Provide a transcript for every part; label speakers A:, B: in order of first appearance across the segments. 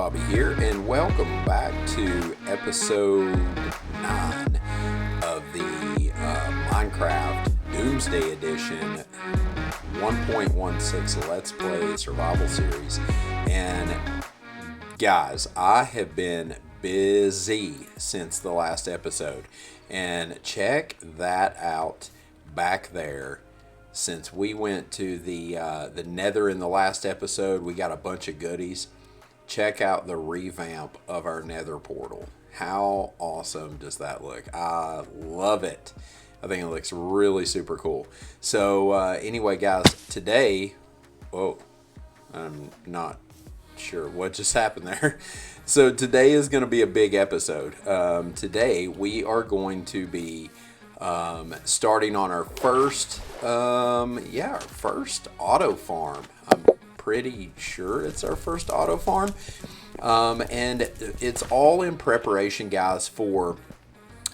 A: Bobby here, and welcome back to episode 9 of the Minecraft Doomsday Edition 1.16 Let's Play Survival Series. And guys, I have been busy since the last episode, and check that out back there. Since we went to the Nether in the last episode, we got a bunch of goodies. Check out the revamp of our Nether portal. How awesome does that look? I love it. I think it looks really super cool. So anyway, guys, today, whoa, I'm not sure what just happened there. So today is going to be a big episode. Today we are going to be starting on our first first auto farm. I'm pretty sure it's our first auto farm, and it's all in preparation, guys, for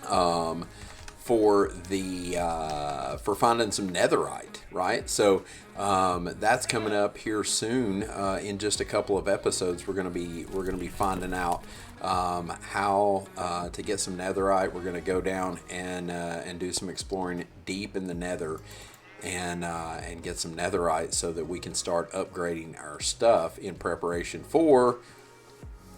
A: finding some netherite, right? So that's coming up here soon. In just a couple of episodes, we're gonna be finding out how to get some netherite. We're gonna go down and do some exploring deep in the nether and get some netherite so that we can start upgrading our stuff in preparation for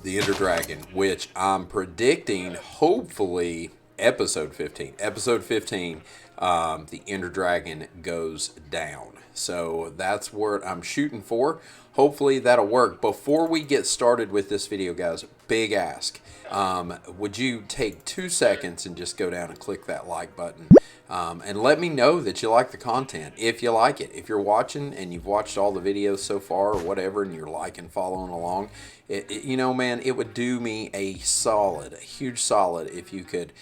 A: the Ender Dragon, which I'm predicting hopefully episode 15. Episode 15, the Ender Dragon goes down. So that's what I'm shooting for. Hopefully that'll work. Before we get started with this video, guys, big ask. Would you take 2 seconds and just go down and click that like button? And let me know that you like the content, if you like it. If you're watching and you've watched all the videos so far or whatever, and you're liking, following along, you know, man, it would do me a huge solid if you could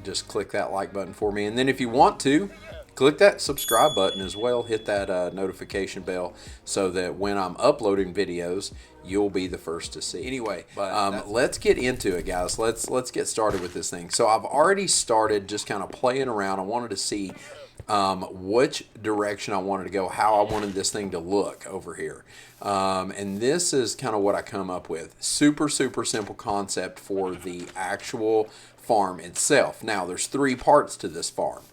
A: just click that like button for me. And then if you want to, click that subscribe button as well. Hit that notification bell so that when I'm uploading videos, you'll be the first to see. Anyway, let's get into it, guys. Let's get started with this thing. So I've already started just kind of playing around. I wanted to see which direction I wanted to go, how I wanted this thing to look over here. And this is kind of what I come up with. Super simple concept for the actual farm itself. Now, there's 3 parts to this farm.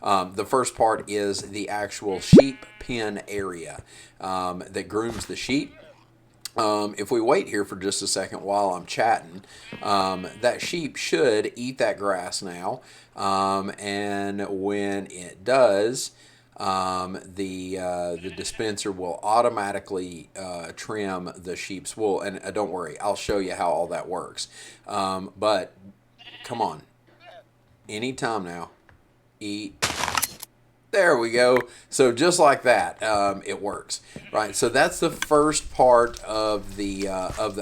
A: The first part is the actual sheep pen area that grooms the sheep. If we wait here for just a second while I'm chatting, that sheep should eat that grass now. And when it does, the dispenser will automatically trim the sheep's wool. And don't worry, I'll show you how all that works. But come on, anytime now, eat. There we go. So just like that, it works, right? So that's the first part of the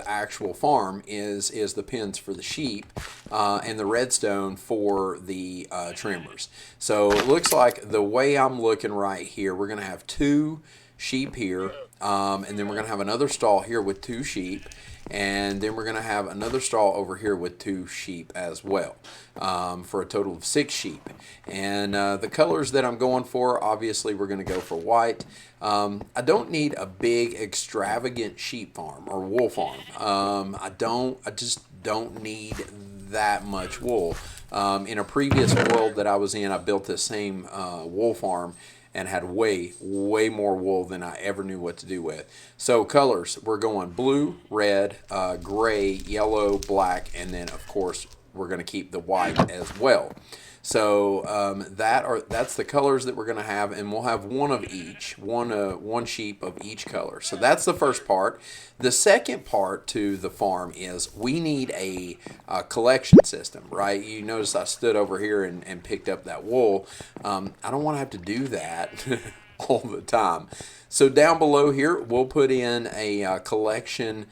A: actual farm is the pens for the sheep and the redstone for the trimmers. So it looks like the way I'm looking right here, we're gonna have 2 sheep here, and then we're gonna have another stall here with 2 sheep. And then we're going to have another stall over here with 2 sheep as well, for a total of 6 sheep. And the colors that I'm going for, obviously we're going to go for white. I don't need a big extravagant sheep farm or wool farm. I just don't need that much wool. In a previous world that I was in, I built this same wool farm and had way more wool than I ever knew what to do with. So colors, we're going blue, red, gray, yellow, black, and then of course we're going to keep the white as well. So that's the colors that we're going to have, and we'll have one of each, one sheep of each color. So that's the first part. The second part to the farm is we need a collection system, right? You notice I stood over here and picked up that wool. I don't want to have to do that all the time. So down below here, we'll put in a collection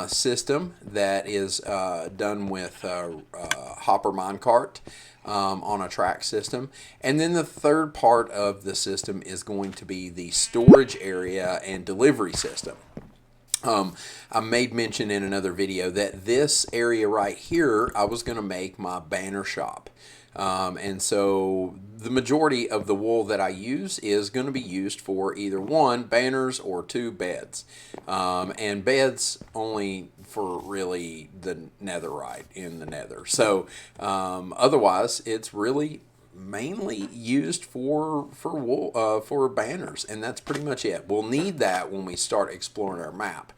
A: system that is done with hopper minecart. On a track system. And then the third part of the system is going to be the storage area and delivery system. I made mention in another video that this area right here, I was going to make my banner shop. And so the majority of the wool that I use is going to be used for either one, banners, or two, beds. And beds only for really the netherite in the nether. So otherwise, it's really mainly used for wool for banners, and that's pretty much it. We'll need that when we start exploring our map.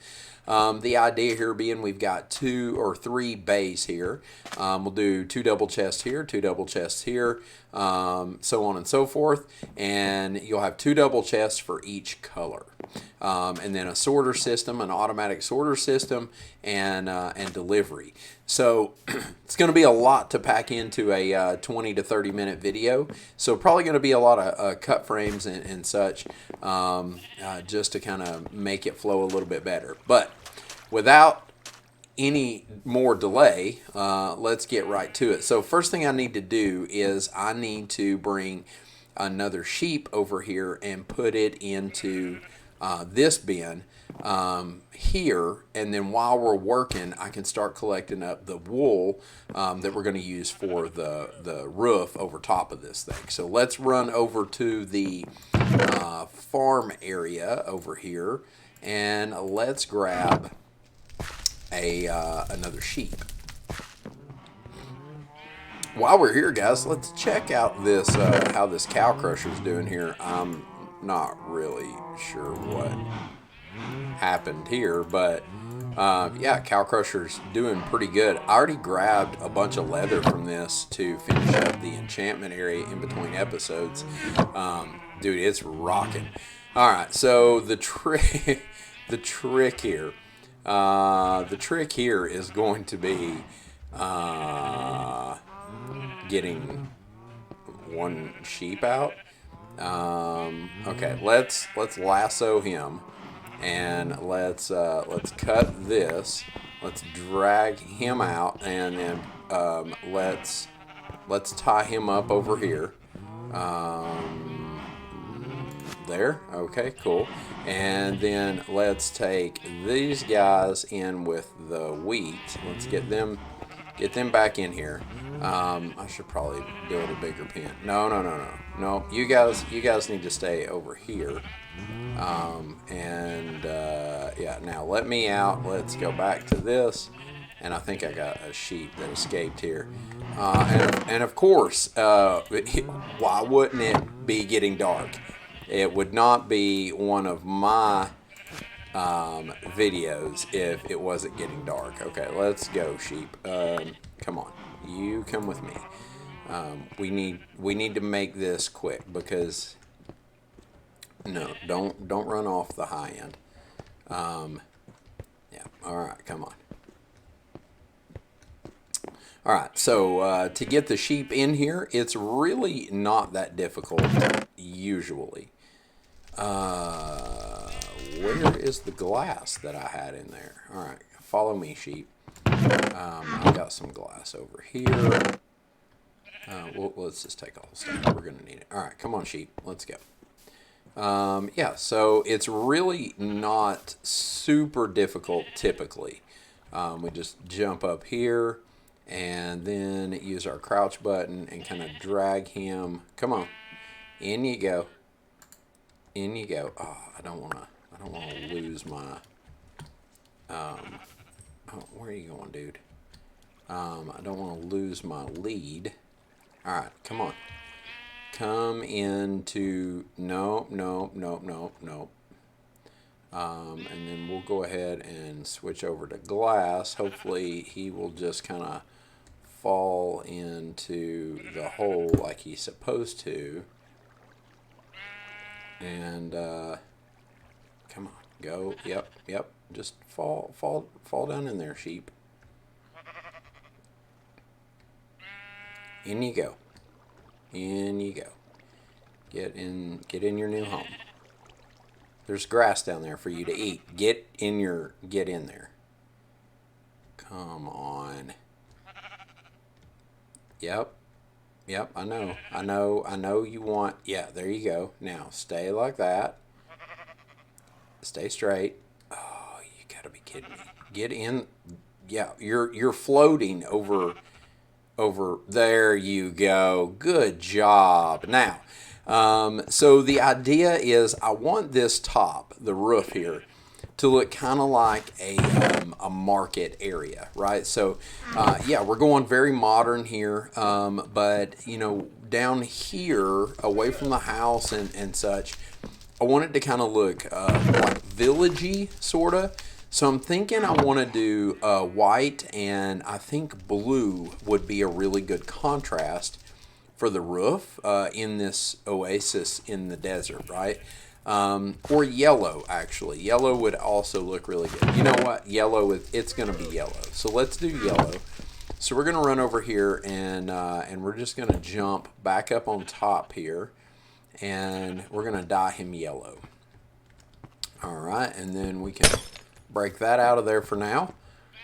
A: The idea here being we've got 2 or 3 bays here. We'll do 2 double chests here, 2 double chests here, so on and so forth. And you'll have 2 double chests for each color. And then a sorter system, an automatic sorter system, and delivery. So it's going to be a lot to pack into a 20 to 30 minute video. So probably going to be a lot of cut frames and such, just to kind of make it flow a little bit better. But without any more delay, let's get right to it. So first thing I need to do is I need to bring another sheep over here and put it into this bin here, and then while we're working I can start collecting up the wool that we're going to use for the roof over top of this thing. So let's run over to the farm area over here, and let's grab another sheep. While we're here, guys, let's check out this how this cow crusher's doing here. I'm not really sure what happened here, but yeah, cow crusher's doing pretty good. I already grabbed a bunch of leather from this to finish up the enchantment area in between episodes. Dude, it's rocking. All right, so the trick here is going to be getting one sheep out. Okay, let's lasso him, and let's cut this. Let's drag him out, and then let's tie him up over here. There. Okay, cool. And then let's take these guys in with the wheat. Let's get them back in here. I should probably build a bigger pen. No. You guys need to stay over here. Yeah. Now let me out. Let's go back to this. And I think I got a sheep that escaped here. And of course, why wouldn't it be getting dark? It would not be one of my videos if it wasn't getting dark. Okay, let's go, sheep. Come on, you come with me. We need to make this quick, because no, don't run off the high end. Yeah. All right, come on. All right, so to get the sheep in here, it's really not that difficult usually. Where is the glass that I had in there? All right, follow me, sheep. I've got some glass over here. Well, let's just take a whole stack. We're going to need it. All right, come on, sheep. Let's go. Yeah, so it's really not super difficult typically. We just jump up here and then use our crouch button and kind of drag him. Come on. In you go. In you go. Oh, I don't want to lose my oh, where are you going, dude? I don't want to lose my lead. All right, come on. Come into no. And then we'll go ahead and switch over to glass. Hopefully he will just kind of fall into the hole like he's supposed to. And come on, go. Yep. Just fall down in there, sheep. In you go. In you go. Get in your new home. There's grass down there for you to eat. Get in there. Come on. Yep, I know you want, yeah, there you go. Now, stay like that. Stay straight. Oh, you gotta be kidding me. Get in, yeah, you're floating over over there. You go. Good job. Now, so the idea is I want this top, the roof here, to look kind of like a market area, right? So, yeah, we're going very modern here, but you know, down here, away from the house and such, I want it to kind of look like villagey, sort of. So I'm thinking I want to do white, and I think blue would be a really good contrast for the roof in this oasis in the desert, right? Or yellow, actually. Yellow would also look really good. You know what? Yellow, it's going to be yellow. So let's do yellow. So we're going to run over here, and we're just going to jump back up on top here, and we're going to dye him yellow. All right, and then we can break that out of there for now.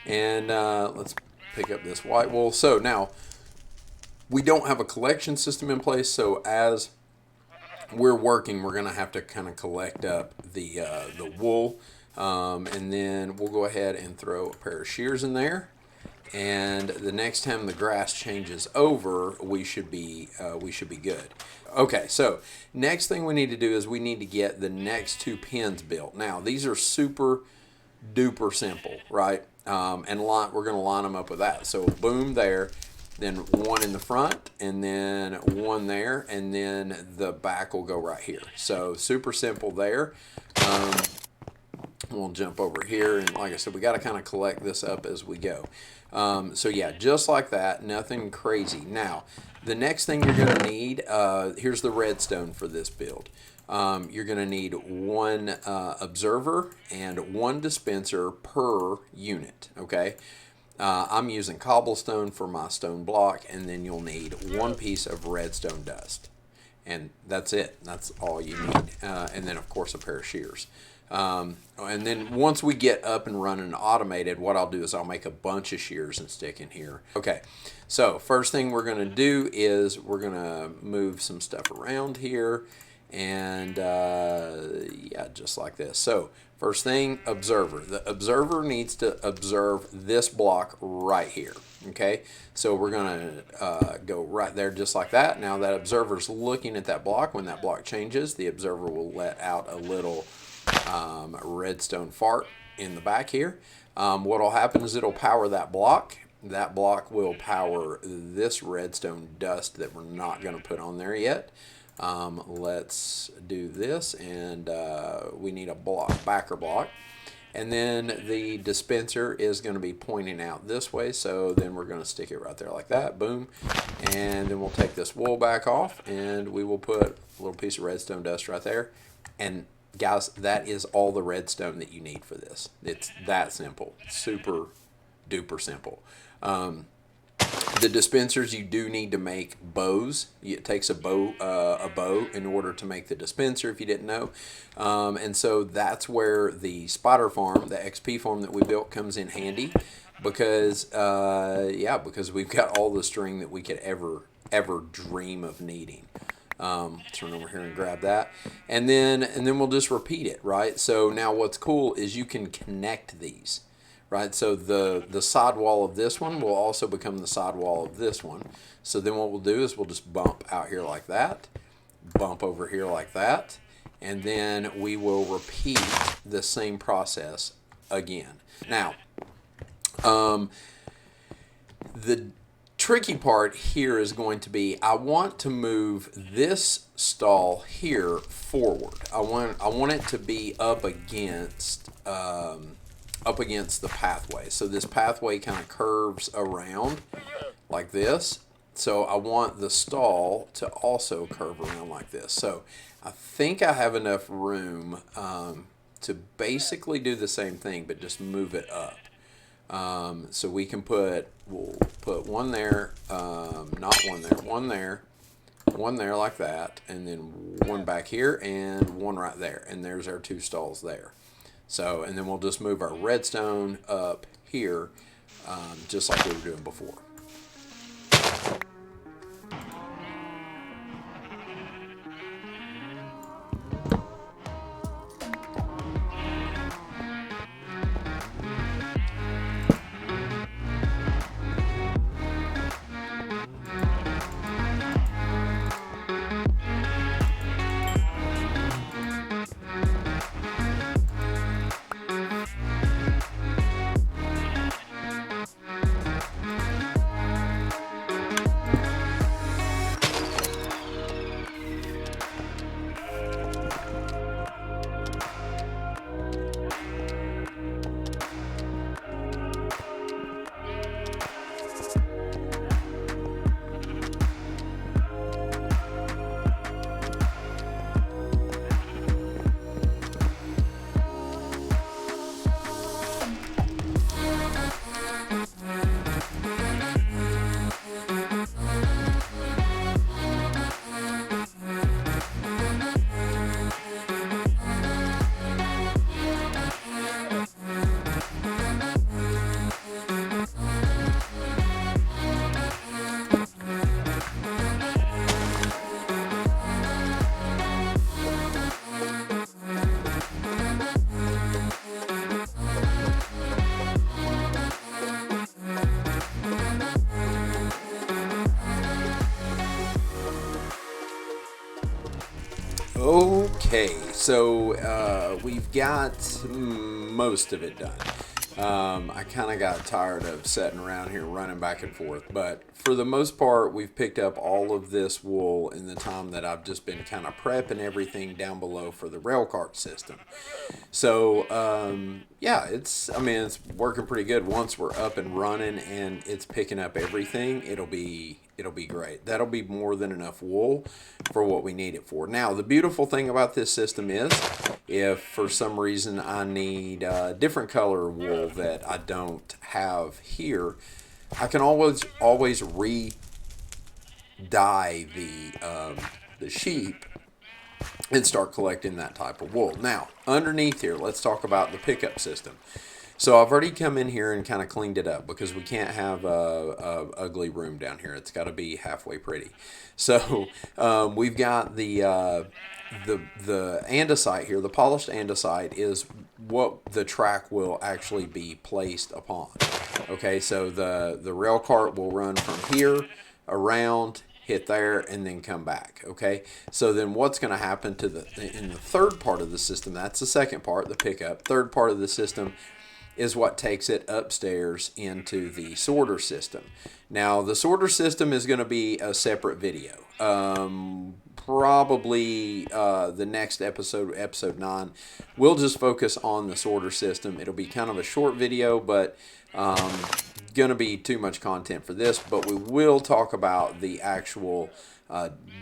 A: And let's pick up this white wool. So now, we don't have a collection system in place, so as we're working, we're going to have to kind of collect up the wool, and then we'll go ahead and throw a pair of shears in there. And the next time the grass changes over, we should be good. Okay, so next thing we need to do is we need to get the next two pins built. Now these are super duper simple, right? And we're going to line them up with that. So boom there, then one in the front, and then one there, and then the back will go right here. So super simple there. We'll jump over here, and like I said, we got to kind of collect this up as we go. So yeah, just like that, nothing crazy. Now, the next thing you're going to need, here's the redstone for this build. You're going to need one observer and one dispenser per unit, okay? I'm using cobblestone for my stone block, and then you'll need one piece of redstone dust. And that's it. That's all you need. And then, of course, a pair of shears. And then once we get up and running automated, what I'll do is I'll make a bunch of shears and stick in here. Okay, so first thing we're going to do is we're going to move some stuff around here. And yeah, just like this. So first thing, observer. The observer needs to observe this block right here. Okay, so we're going to go right there just like that. Now that observer's looking at that block. When that block changes, the observer will let out a little redstone fart in the back here. What will happen is it'll power that block. That block will power this redstone dust that we're not going to put on there yet. Let's do this, and we need a backer block. And then the dispenser is going to be pointing out this way, so then we're going to stick it right there like that, boom. And then we'll take this wool back off, and we will put a little piece of redstone dust right there. And guys, that is all the redstone that you need for this. It's that simple, super duper simple. The dispensers, you do need to make bows. It takes a bow in order to make the dispenser, if you didn't know. And so that's where the spider farm, the XP farm that we built, comes in handy, because yeah, because we've got all the string that we could ever dream of needing. Turn over here and grab that, and then we'll just repeat it, right? So now what's cool is you can connect these. Right, so the side wall of this one will also become the side wall of this one. So then what we'll do is we'll just bump out here like that, bump over here like that, and then we will repeat the same process again. Now, the tricky part here is going to be, I want to move this stall here forward. I want it to be up against the pathway. So this pathway kind of curves around like this. So I want the stall to also curve around like this. So I think I have enough room to basically do the same thing, but just move it up. So we'll put one there, not one there, one there like that, and then one back here and one right there. And there's our two stalls there. So, and then we'll just move our redstone up here, just like we were doing before. Okay, so we've got most of it done. I kind of got tired of sitting around here running back and forth, but for the most part, we've picked up all of this wool in the time that I've just been kind of prepping everything down below for the rail cart system. So yeah, I mean, it's working pretty good. Once we're up and running and it's picking up everything, it'll be great. That'll be more than enough wool for what we need it for. Now, the beautiful thing about this system is, if for some reason I need a different color wool that I don't have here, I can always re-dye the sheep and start collecting that type of wool. Now, underneath here, let's talk about the pickup system. So I've already come in here and kind of cleaned it up because we can't have a ugly room down here. It's got to be halfway pretty. So we've got the andesite here. The polished andesite is what the track will actually be placed upon. Okay, so the rail cart will run from here around, hit there, and then come back. Okay, so then what's going to happen to in the third part of the system? That's the second part, the pickup. Third part of the system is what takes it upstairs into the sorter system. Now, the sorter system is going to be a separate video. Probably the next episode, episode 9, we'll just focus on the sorter system. It'll be kind of a short video, but going to be too much content for this. But we will talk about the actual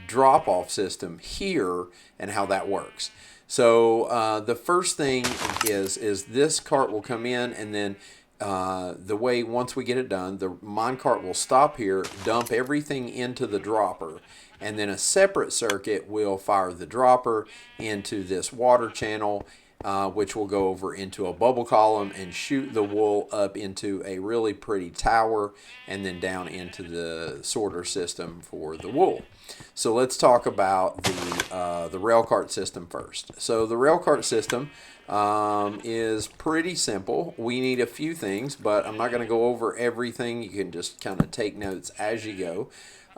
A: drop-off system here and how that works. So the first thing is this cart will come in, and then the way once we get it done, the mine cart will stop here, dump everything into the dropper, and then a separate circuit will fire the dropper into this water channel, which will go over into a bubble column and shoot the wool up into a really pretty tower and then down into the sorter system for the wool. So let's talk about the rail cart system first. So the rail cart system is pretty simple. We need a few things, but I'm not going to go over everything. You can just kind of take notes as you go.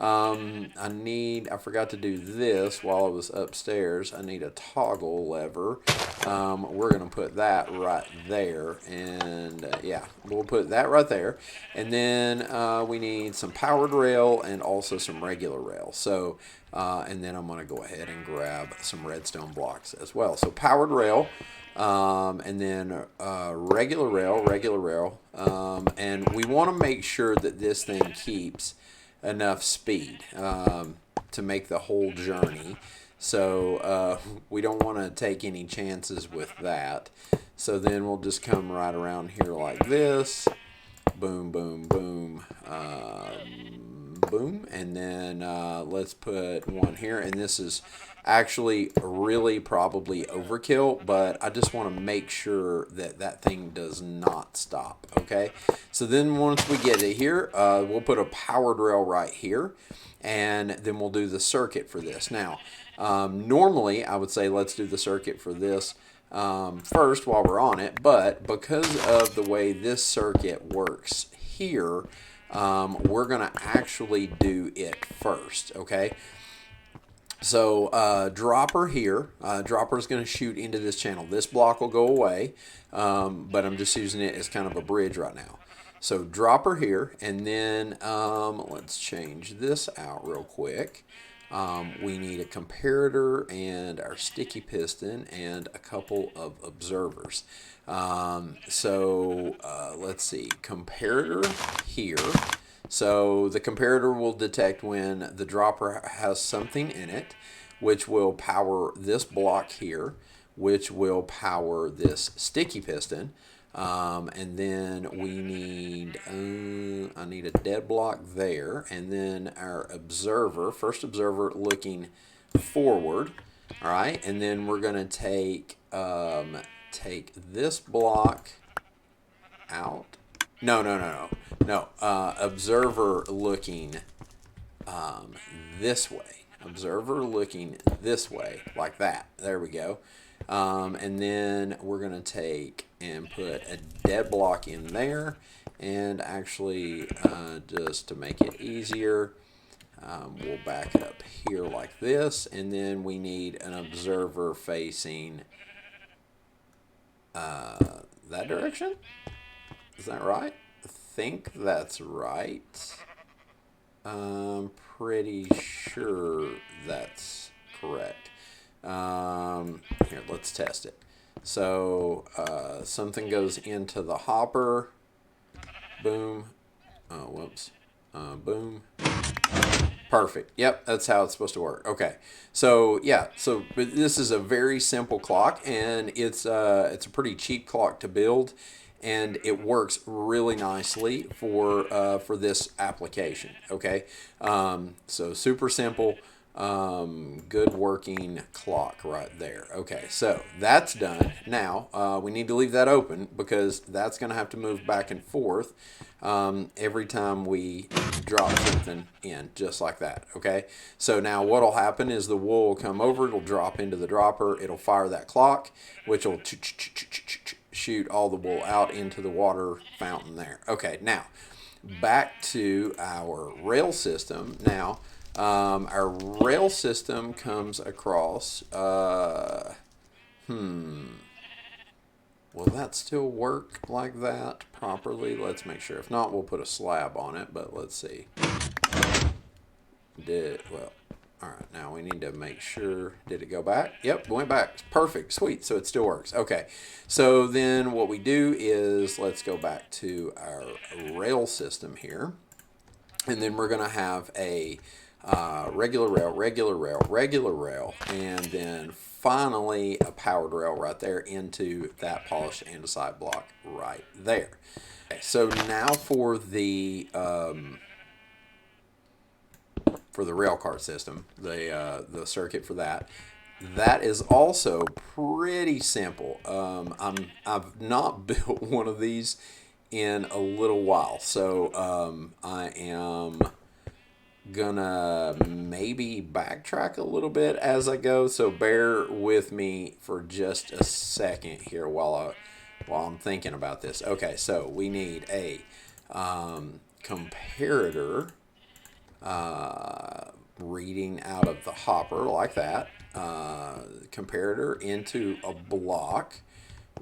A: I forgot to do this while I was upstairs. I need a toggle lever. We're going to put that right there. And yeah, we'll put that right there. And then we need some powered rail and also some regular rail. So, and then I'm going to go ahead and grab some redstone blocks as well. So powered rail. And then regular rail. And we want to make sure that this thing keeps enough speed to make the whole journey. So we don't want to take any chances with that. So then we'll just come right around here like this. Boom, boom, boom. Boom. And then let's put one here. And this is actually really probably overkill, but I just want to make sure that that thing does not stop. Okay, so then once we get it here, we'll put a powered rail right here, and then we'll do the circuit for this. Now normally I would say let's do the circuit for this first while we're on it, but because of the way this circuit works here, we're gonna actually do it first. Okay, so dropper here, dropper is going to shoot into this channel. This block will go away, but I'm just using it as kind of a bridge right now. So dropper here, and then let's change this out real quick. We need a comparator and our sticky piston and a couple of observers. So let's see, comparator here. So the comparator will detect when the dropper has something in it, which will power this block here, which will power this sticky piston. And then we need, I need a dead block there, and then our observer, first observer looking forward. All right, and then we're going to take this block out. No. Observer looking this way. Observer looking this way, like that. There we go. And then we're going to take and put a dead block in there. And actually, just to make it easier, We'll back it up here like this, and then we need an observer facing that direction. Is that right? I think that's right. I'm pretty sure that's correct. Here, let's test it. So something goes into the hopper. Boom. Oh, whoops. Boom. Perfect. Yep, that's how it's supposed to work. Okay. So yeah, so but this is a very simple clock, and it's a pretty cheap clock to build, and it works really nicely for this application. Okay. So super simple. Good working clock right there. Okay, so that's done. Now we need to leave that open because that's going to have to move back and forth every time we drop something in, just like that. Okay, so now what will happen is the wool will come over, it'll drop into the dropper, it'll fire that clock, which will shoot all the wool out into the water fountain there. Okay, now back to our rail system. Now our rail system comes across. Will that still work like that properly? Let's make sure. If not, we'll put a slab on it, but let's see. Well, all right, now we need to make sure. Did it go back? Yep, went back. Perfect, sweet, so it still works. Okay, so then what we do is let's go back to our rail system here, and then we're gonna have a regular rail, regular rail, regular rail, and then finally a powered rail right there into that polished andesite block right there. Okay, so now for the rail cart system, the circuit for that. That is also pretty simple. I've not built one of these in a little while, so I am gonna maybe backtrack a little bit as I go, so bear with me for just a second here while I'm thinking about this. Okay, so we need a comparator reading out of the hopper like that, comparator into a block,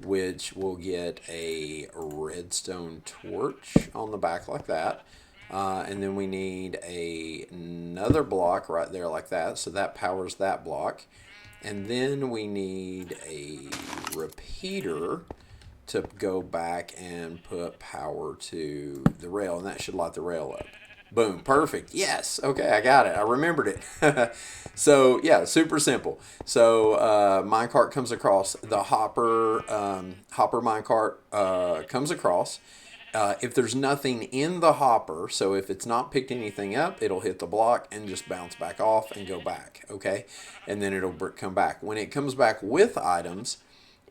A: which will get a redstone torch on the back like that. And then we need another block right there like that, so that powers that block. And then we need a repeater to go back and put power to the rail, and that should light the rail up. Boom, perfect. Yes, okay, I got it. I remembered it. So yeah, super simple. So minecart comes across the hopper. Hopper minecart comes across. If there's nothing in the hopper, so if it's not picked anything up, it'll hit the block and just bounce back off and go back, okay? And then it'll come back. When it comes back with items,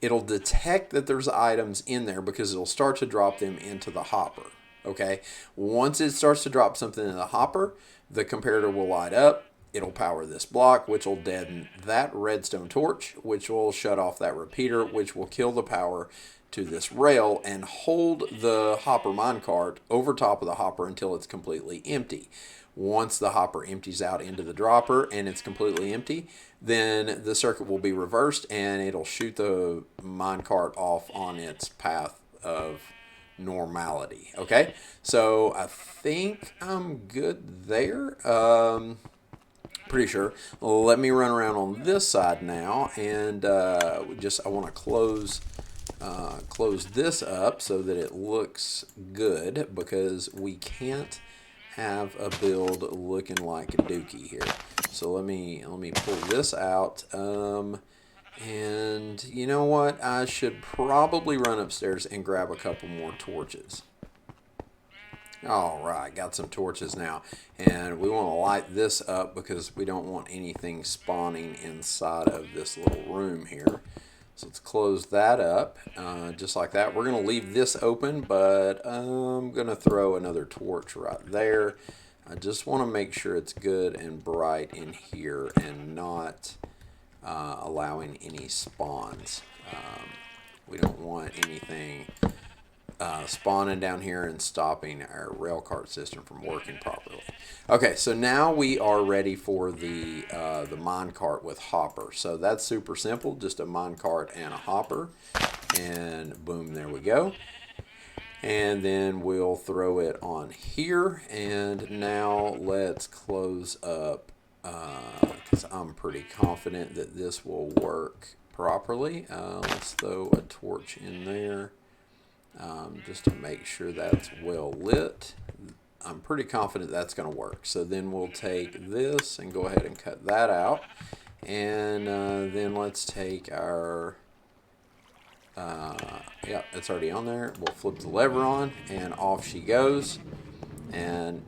A: it'll detect that there's items in there because it'll start to drop them into the hopper, okay? Once it starts to drop something in the hopper, the comparator will light up. It'll power this block, which will deaden that redstone torch, which will shut off that repeater, which will kill the power to this rail and hold the hopper minecart over top of the hopper until it's completely empty. Once the hopper empties out into the dropper and it's completely empty, then the circuit will be reversed and it'll shoot the minecart off on its path of normality. Okay, so I think I'm good there. Pretty sure. Let me run around on this side now, and I want to close this up so that it looks good, because we can't have a build looking like a dookie here. So let me pull this out. And you know what? I should probably run upstairs and grab a couple more torches. All right, got some torches now, and we want to light this up because we don't want anything spawning inside of this little room here. So let's close that up, just like that. We're going to leave this open, but I'm going to throw another torch right there. I just want to make sure it's good and bright in here and not allowing any spawns. We don't want anything spawning down here and stopping our rail cart system from working properly. Okay, so now we are ready for the mine cart with hopper. So that's super simple, just a mine cart and a hopper, and boom, there we go. And then we'll throw it on here, and now let's close up, because I'm pretty confident that this will work properly. Let's throw a torch in there. Just to make sure that's well lit. I'm pretty confident that's going to work. So then we'll take this and go ahead and cut that out. And then let's take our, yeah, it's already on there. We'll flip the lever on and off she goes. And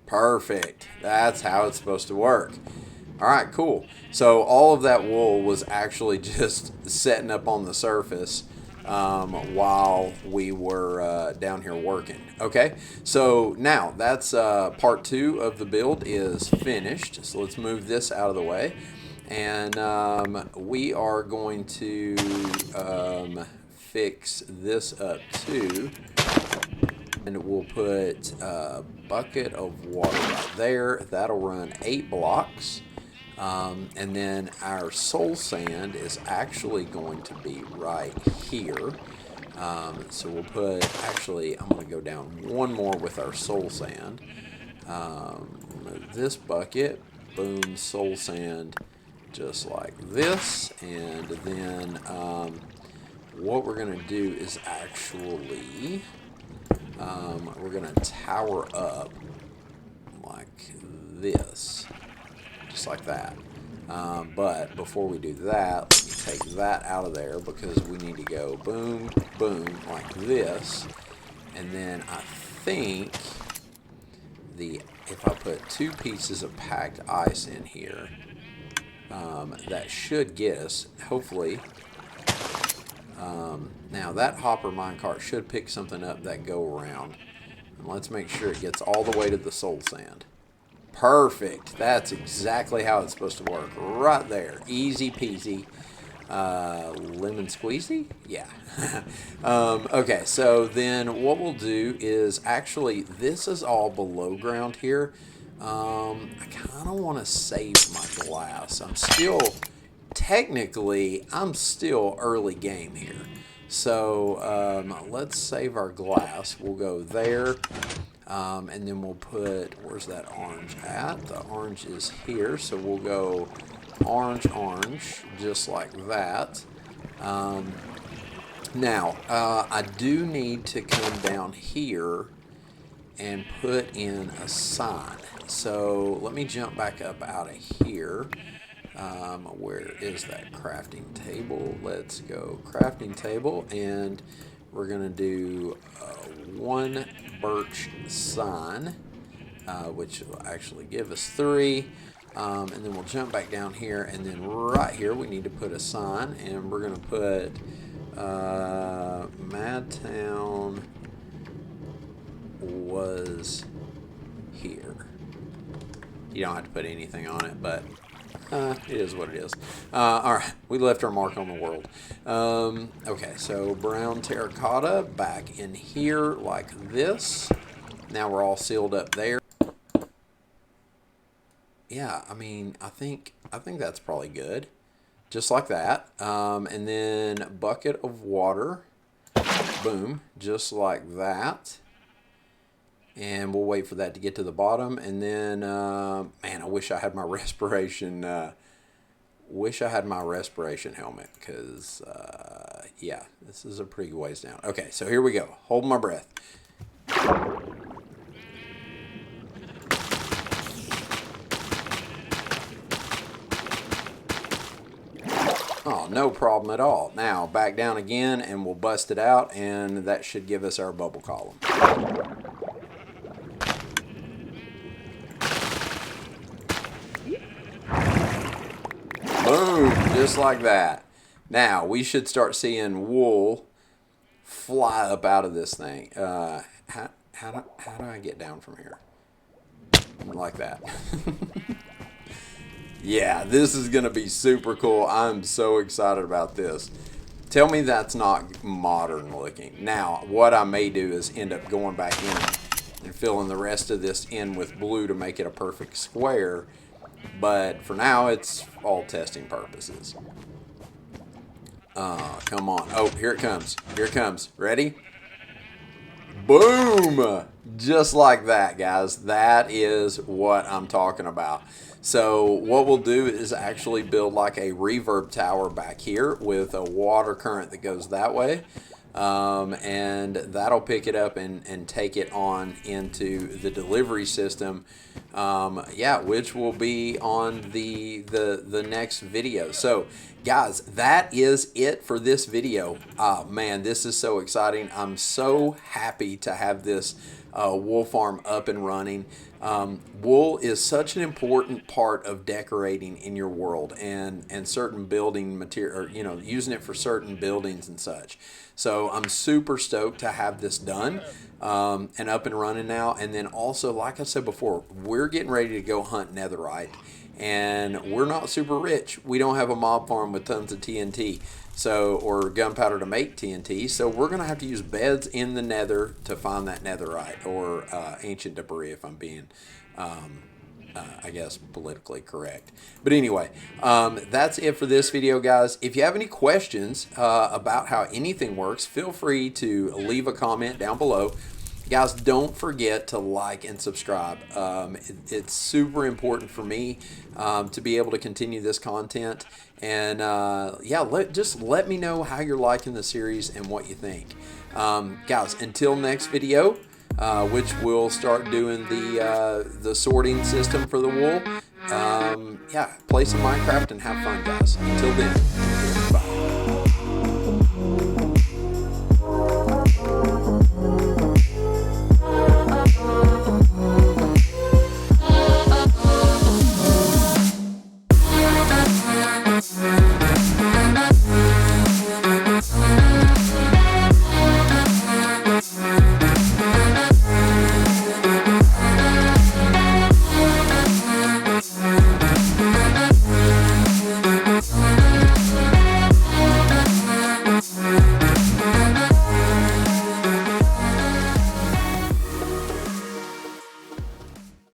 A: perfect. That's how it's supposed to work. All right, cool. So all of that wool was actually just setting up on the surface while we were down here working. Okay, so now that's part 2 of the build is finished. So let's move this out of the way. And we are going to fix this up too. And we'll put a bucket of water right there. That'll run 8 blocks. And then our soul sand is actually going to be right here. So we'll put, actually, I'm going to go down one more with our soul sand. This bucket, boom, soul sand, just like this. And then what we're going to do is actually... we're going to tower up like this, just like that. But before we do that, let me take that out of there because we need to go boom, boom, like this. And then I think if I put 2 pieces of packed ice in here, that should get us, hopefully. Now that hopper minecart should pick something up that go around. And let's make sure it gets all the way to the soul sand. Perfect. That's exactly how it's supposed to work. Right there. Easy peasy. Lemon squeezy? Yeah. Okay, so then what we'll do is actually, this is all below ground here. I kind of want to save my glass. Technically, I'm still early game here. So let's save our glass. We'll go there. And then we'll put, where's that orange at? The orange is here. So we'll go orange, orange, just like that. Now, I do need to come down here and put in a sign. So let me jump back up out of here. Where is that crafting table? Let's go crafting table, and we're going to do 1 birch sign, which will actually give us 3. And then we'll jump back down here, and then right here we need to put a sign, and we're going to put Madtown was here. You don't have to put anything on it, but it is what it is. All right, we left our mark on the world. Okay, so brown terracotta back in here like this. Now we're all sealed up there. Yeah, I mean, I think that's probably good. Just like that. And then bucket of water. Boom, just like that. And we'll wait for that to get to the bottom. And then, man, I wish I had my respiration. Wish I had my respiration helmet, because, yeah, this is a pretty ways down. Okay, so here we go. Hold my breath. Oh, no problem at all. Now, back down again, and we'll bust it out, and that should give us our bubble column. Boom, just like that. Now, we should start seeing wool fly up out of this thing. how do I get down from here? Like that. Yeah, this is going to be super cool. I'm so excited about this. Tell me that's not modern looking. Now, what I may do is end up going back in and filling the rest of this in with blue to make it a perfect square. But for now, it's all testing purposes. Come on. Oh, here it comes. Here it comes. Ready? Boom! Just like that, guys. That is what I'm talking about. So what we'll do is actually build like a reverb tower back here with a water current that goes that way. And that'll pick it up and take it on into the delivery system. Yeah, which will be on the next video. So guys, that is it for this video. Man, this is so exciting. I'm so happy to have this wool farm up and running. Wool is such an important part of decorating in your world and certain building material, or, you know, using it for certain buildings and such. So I'm super stoked to have this done and up and running now. And then also, like I said before, we're getting ready to go hunt netherite. And we're not super rich. We don't have a mob farm with tons of TNT, so, or gunpowder to make TNT. So we're going to have to use beds in the nether to find that netherite, or ancient debris, if I'm being, I guess, politically correct. But anyway, that's it for this video, guys. If you have any questions about how anything works, feel free to leave a comment down below. Guys, don't forget to like and subscribe. It's super important for me to be able to continue this content. And yeah, just let me know how you're liking the series and what you think. Guys, until next video, which we'll start doing the sorting system for the wool. Yeah, play some Minecraft and have fun, guys. Until then, bye.